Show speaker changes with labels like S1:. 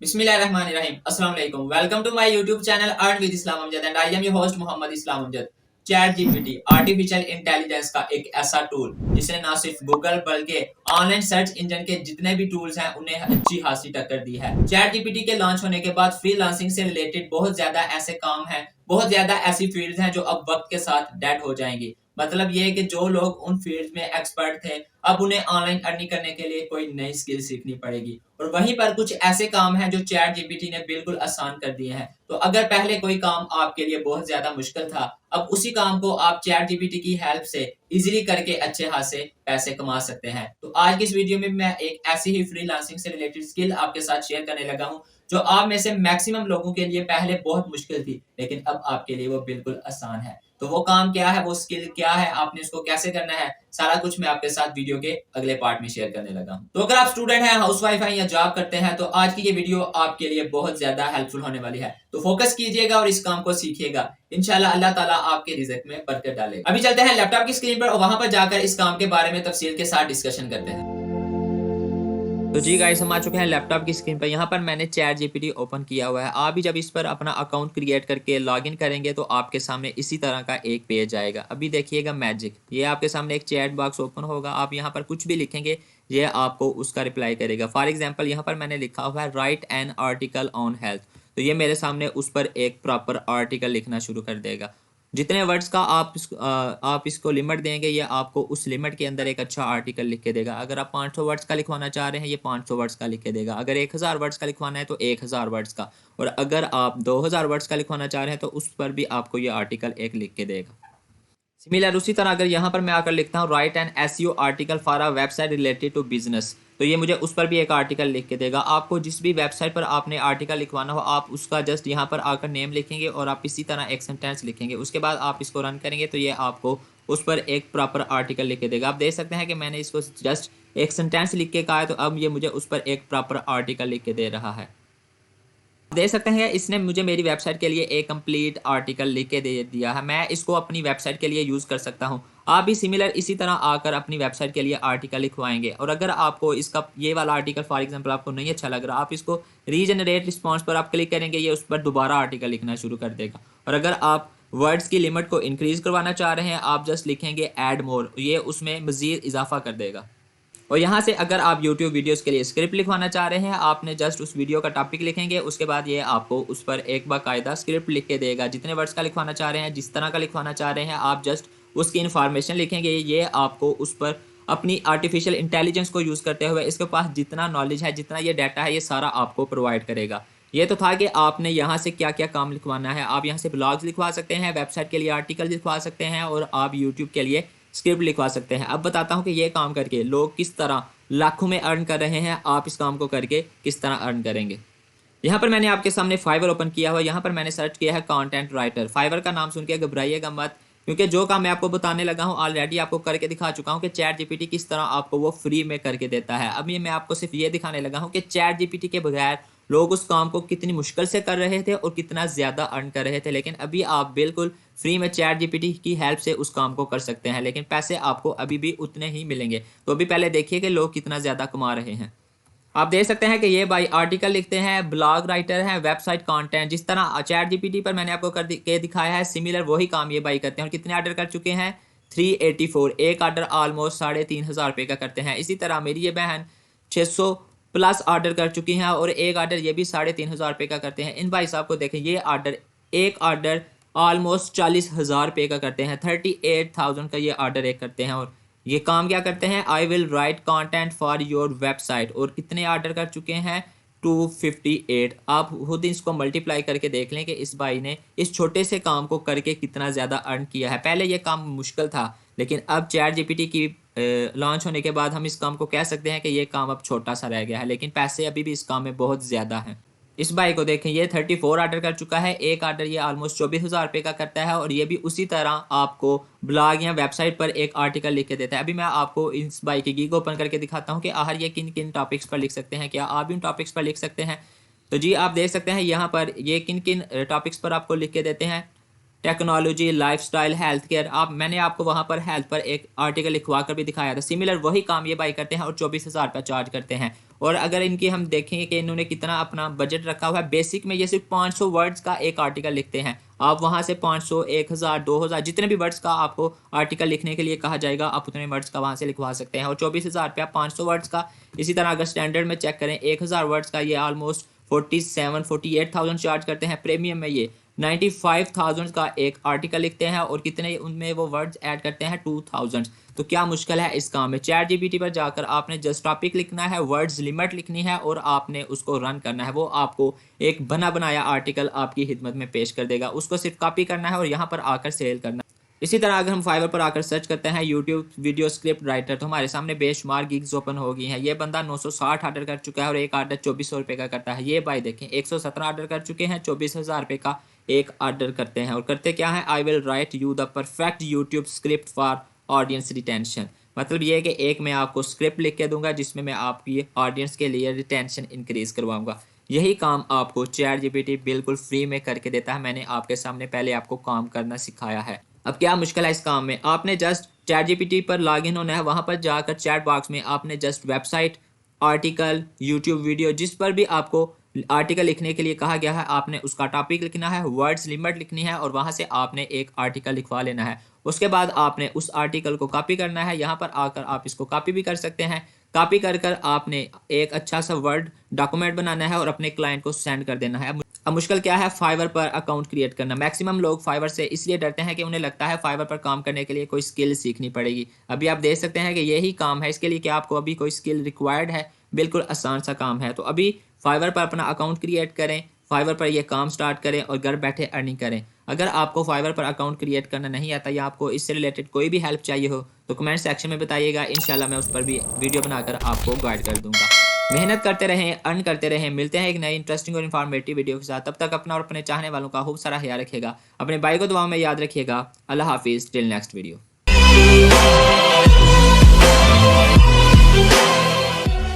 S1: बिस्मिल्लाहिर्रहमानिर्रहीम अस्सलाम वालेकुम welcome to my YouTube channel earn with Islam Amjad and I am your host Mohammad Islam Amjad. ChatGPT artificial intelligence का एक ऐसा टूल जिसने ना सिर्फ गूगल बल्कि ऑनलाइन सर्च इंजन के जितने भी टूल्स हैं उन्हें अच्छी खासी टक्कर दी है। चैट जीपीटी के लॉन्च होने के बाद फ्रीलांसिंग से रिलेटेड बहुत ज्यादा ऐसे काम हैं, बहुत ज्यादा ऐसी फील्ड्स हैं जो अब वक्त के साथ डेड हो जाएंगी। मतलब ये है कि जो लोग उन फील्ड में एक्सपर्ट थे अब उन्हें ऑनलाइन अर्निंग करने के लिए कोई नई स्किल सीखनी पड़ेगी। और वहीं पर कुछ ऐसे काम हैं जो चैट जीपीटी ने बिल्कुल आसान कर दिए हैं। तो अगर पहले कोई काम आपके लिए बहुत ज्यादा मुश्किल था, अब उसी काम को आप चैट जीपीटी की हेल्प से इजीली करके अच्छे खासे पैसे कमा सकते हैं। तो आज की इस वीडियो में मैं एक ऐसी ही फ्रीलांसिंग से रिलेटेड स्किल आपके साथ शेयर करने लगा हूं जो आप में से मैक्सिमम लोगों के लिए पहले बहुत मुश्किल थी, लेकिन अब आपके लिए वो बिल्कुल आसान है। तो वो काम क्या है, वो स्किल क्या है, आपने उसको कैसे करना है, सारा कुछ मैं आपके साथ वीडियो के अगले पार्ट में शेयर करने लगा हूं। तो अगर आप स्टूडेंट हैं, हाउसवाइफ हैं या जॉब करते हैं तो आज की ये वीडियो आपके लिए बहुत ज्यादा हेल्पफुल होने वाली है। तो फोकस कीजिएगा और इस काम को सीखिएगा। इंशाल्लाह अल्लाह ताला आपके रिज़्क में बरकत डालेगा। अभी चलते हैं लैपटॉप की स्क्रीन पर और वहां पर जाकर इस काम के बारे में तफसील के साथ डिस्कशन करते हैं। तो जी गाइस, हम आ चुके हैं लैपटॉप की स्क्रीन पर। यहाँ पर मैंने चैट जीपीटी ओपन किया हुआ है। आप भी जब इस पर अपना अकाउंट क्रिएट करके लॉगिन करेंगे तो आपके सामने इसी तरह का एक पेज आएगा। अभी देखिएगा मैजिक, ये आपके सामने एक चैट बॉक्स ओपन होगा। आप यहाँ पर कुछ भी लिखेंगे ये आपको उसका रिप्लाई करेगा। फॉर एग्जाम्पल यहाँ पर मैंने लिखा हुआ है right an article on health, तो ये मेरे सामने उस पर एक प्रॉपर आर्टिकल लिखना शुरू कर देगा। जितने वर्ड्स का आप इसको लिमिट देंगे ये आपको उस लिमिट के अंदर एक अच्छा आर्टिकल लिख के देगा। अगर आप 500 वर्ड्स का लिखवाना चाह रहे हैं ये 500 वर्ड्स का लिख के देगा। अगर 1000 वर्ड्स का लिखवाना है तो 1000 वर्ड्स का, और अगर आप 2000 वर्ड्स का लिखवाना चाह रहे हैं तो उस पर भी आपको ये आर्टिकल एक लिख के देगा। सिमिलर उसी तरह अगर यहाँ पर मैं आकर लिखता हूँ write an SEO article for a website related to business, तो ये मुझे उस पर भी एक आर्टिकल लिख के देगा। आपको जिस भी वेबसाइट पर आपने आर्टिकल लिखवाना हो आप उसका जस्ट यहाँ पर आकर नेम लिखेंगे और आप इसी तरह एक सेंटेंस लिखेंगे। उसके बाद आप इसको रन करेंगे तो ये आपको उस पर एक प्रॉपर आर्टिकल लिख के देगा। आप देख सकते हैं कि मैंने इसको जस्ट एक सेंटेंस लिख के कहा है तो अब ये मुझे उस पर एक प्रॉपर आर्टिकल लिख के दे रहा है। देख सकते हैं इसने मुझे मेरी वेबसाइट के लिए एक कंप्लीट आर्टिकल लिख के दे दिया है। मैं इसको अपनी वेबसाइट के लिए यूज़ कर सकता हूं। आप भी सिमिलर इसी तरह आकर अपनी वेबसाइट के लिए आर्टिकल लिखवाएंगे। और अगर आपको इसका ये वाला आर्टिकल फॉर एग्जांपल आपको नहीं अच्छा लग रहा, आप इसको रीजनरेट रिस्पॉन्स पर आप क्लिक करेंगे, ये उस पर दोबारा आर्टिकल लिखना शुरू कर देगा। और अगर आप वर्ड्स की लिमिट को इंक्रीज करवाना चाह रहे हैं आप जस्ट लिखेंगे ऐड मोर, ये उसमें मज़ीद इजाफा कर देगा। और यहाँ से अगर आप YouTube वीडियोस के लिए स्क्रिप्ट लिखवाना चाह रहे हैं आपने जस्ट उस वीडियो का टॉपिक लिखेंगे, उसके बाद ये आपको उस पर एक बाकायदा स्क्रिप्ट लिख के देगा। जितने वर्ड्स का लिखवाना चाह रहे हैं, जिस तरह का लिखवाना चाह रहे हैं, आप जस्ट उसकी इन्फॉर्मेशन लिखेंगे। ये आपको उस पर अपनी आर्टिफिशियल इंटेलिजेंस को यूज़ करते हुए इसके पास जितना नॉलेज है, जितना ये डाटा है, ये सारा आपको प्रोवाइड करेगा। ये तो था कि आपने यहाँ से क्या क्या काम लिखवाना है। आप यहाँ से ब्लॉग्स लिखवा सकते हैं, वेबसाइट के लिए आर्टिकल लिखवा सकते हैं और आप यूट्यूब के लिए स्क्रिप्ट लिखवा सकते हैं। अब बताता हूँ कि ये काम करके लोग किस तरह लाखों में अर्न कर रहे हैं, आप इस काम को करके किस तरह अर्न करेंगे। यहाँ पर मैंने आपके सामने फाइवर ओपन किया हुआ। यहाँ पर मैंने सर्च किया है कंटेंट राइटर। फाइवर का नाम सुन के घबराइएगा मत, क्योंकि जो काम मैं आपको बताने लगा हूँ ऑलरेडी आपको करके दिखा चुका हूँ कि चैट जीपीटी किस तरह आपको वो फ्री में करके देता है। अभी मैं आपको सिर्फ ये दिखाने लगा हूँ कि चैट जीपीटी के बगैर लोग उस काम को कितनी मुश्किल से कर रहे थे और कितना ज़्यादा अर्न कर रहे थे, लेकिन अभी आप बिल्कुल फ्री में चैट जीपीटी की हेल्प से उस काम को कर सकते हैं, लेकिन पैसे आपको अभी भी उतने ही मिलेंगे। तो अभी पहले देखिए कि लोग कितना ज़्यादा कमा रहे हैं। आप देख सकते हैं कि ये भाई आर्टिकल लिखते हैं, ब्लॉग राइटर हैं, वेबसाइट कंटेंट, जिस तरह चैट जीपीटी पर मैंने आपको के दिखाया है सिमिलर वही काम ये भाई करते हैं। और कितने ऑर्डर कर चुके हैं 384, एक ऑर्डर ऑलमोस्ट 3500 रुपये का करते हैं। इसी तरह मेरी ये बहन 600 प्लस ऑर्डर कर चुकी हैं और एक ऑर्डर ये भी 3500 रुपये का करते हैं। इन भाई साहब को देखें, ये ऑर्डर एक ऑर्डर ऑलमोस्ट 40,000 रुपये का करते हैं, 38,000 का ये ऑर्डर एक करते हैं। और ये काम क्या करते हैं, I will write content for your website, और कितने ऑर्डर कर चुके हैं 258। आप खुद इसको मल्टीप्लाई करके देख लें कि इस भाई ने इस छोटे से काम को करके कितना ज़्यादा अर्न किया है। पहले ये काम मुश्किल था, लेकिन अब चैट जीपीटी की लॉन्च होने के बाद हम इस काम को कह सकते हैं कि ये काम अब छोटा सा रह गया है, लेकिन पैसे अभी भी इस काम में बहुत ज़्यादा हैं। इस भाई को देखें, ये 34 ऑर्डर कर चुका है, एक ऑर्डर ये ऑलमोस्ट 24,000 रुपये का करता है और ये भी उसी तरह आपको ब्लॉग या वेबसाइट पर एक आर्टिकल लिख के देता है। अभी मैं आपको इस भाई की गीग ओपन करके दिखाता हूँ कि आखिर ये किन किन टॉपिक्स पर लिख सकते हैं, क्या आप इन टॉपिक्स पर लिख सकते हैं। तो जी आप देख सकते हैं यहाँ पर ये किन किन टॉपिक्स पर आपको लिख के देते हैं, टेक्नोलॉजी, लाइफस्टाइल, हेल्थ केयर। मैंने आपको वहाँ पर हेल्थ पर एक आर्टिकल लिखवा कर भी दिखाया था। सिमिलर वही काम ये भाई करते हैं और 24,000 रुपये चार्ज करते हैं। और अगर इनकी हम देखेंगे कि इन्होंने कितना अपना बजट रखा हुआ है, बेसिक में ये सिर्फ 500 वर्ड्स का एक आर्टिकल लिखते हैं। आप वहां से 500, 1000, 2000 जितने भी वर्ड्स का आपको आर्टिकल लिखने के लिए कहा जाएगा आप उतने वर्ड्स का वहां से लिखवा सकते हैं। और 24,000 रुपया 500 वर्ड्स का। इसी तरह अगर स्टैंडर्ड में चेक करें 1000 वर्ड्स का ये ऑलमोस्ट 48,000 चार्ज करते हैं। प्रीमियम में ये 95,000 का एक आर्टिकल लिखते हैं और कितने उनमें वो वर्ड्स ऐड करते हैं 2000। तो क्या मुश्किल है इस काम में। चैट जीपीटी पर जाकर आपने जस्ट टॉपिक लिखना है, वर्ड्स लिमिट लिखनी है और आपने उसको रन करना है। वो आपको एक बना बनाया आर्टिकल आपकी खिदमत में पेश कर देगा। उसको सिर्फ कॉपी करना है और यहाँ पर आकर सेल करना है। इसी तरह अगर हम फाइवर पर आकर सर्च करते हैं यूट्यूब वीडियो स्क्रिप्ट राइटर, तो हमारे सामने बेशुमार गिग्स ओपन हो गई हैं। ये बंदा 960 ऑर्डर कर चुका है और एक ऑर्डर 2400 रुपये का करता है। ये भाई देखें 117 ऑर्डर कर चुके हैं, 24,000 रुपये का एक ऑर्डर करते हैं। और करते क्या है, I will write you the perfect YouTube script for audience retention. मतलब ये है कि एक मैं आपको स्क्रिप्ट लिख के दूंगा जिसमें मैं आपकी ऑडियंस के लिए रिटेंशन इंक्रीज करवाऊंगा। यही काम आपको चैट जीपीटी बिल्कुल फ्री में करके देता है। मैंने आपके सामने पहले आपको काम करना सिखाया है। अब क्या मुश्किल है इस काम में, आपने जस्ट चैट जीपीटी पर लॉगिन होना है। वहां पर जाकर चैट बॉक्स में आपने just website, article, YouTube video, जिस पर भी आपको आर्टिकल लिखने के लिए कहा गया है आपने उसका टॉपिक लिखना है, वर्ड्स लिमिट लिखनी है और वहां से आपने एक आर्टिकल लिखवा लेना है। उसके बाद आपने उस आर्टिकल को कॉपी करना है। यहाँ पर आकर आप इसको कॉपी भी कर सकते हैं। कॉपी कर कर आपने एक अच्छा सा वर्ड डॉक्यूमेंट बनाना है और अपने क्लाइंट को सेंड कर देना है। अब मुश्किल क्या है, फाइवर पर अकाउंट क्रिएट करना। मैक्सिमम लोग फाइवर से इसलिए डरते हैं कि उन्हें लगता है फाइवर पर काम करने के लिए कोई स्किल सीखनी पड़ेगी। अभी आप देख सकते हैं कि यही काम है, इसके लिए कि आपको अभी कोई स्किल रिक्वायर्ड है, बिल्कुल आसान सा काम है। तो अभी फाइवर पर अपना अकाउंट क्रिएट करें, फाइवर पर यह काम स्टार्ट करें और घर बैठे अर्निंग करें। अगर आपको फाइवर पर अकाउंट क्रिएट करना नहीं आता या आपको इससे रिलेटेड कोई भी हेल्प चाहिए हो तो कमेंट सेक्शन में बताइएगा। इंशाल्लाह मैं उस पर भी वीडियो बनाकर आपको गाइड कर दूंगा। मेहनत करते रहें, अर्न करते रहें। मिलते हैं एक नई इंटरेस्टिंग और इन्फॉर्मेटिव वीडियो के साथ। तब तक अपना और अपने चाहने वालों का खूब सारा ख्याल रखिएगा। अपने भाई को दुआ में याद रखिएगा। अल्लाह हाफिज़, टिल नेक्स्ट वीडियो।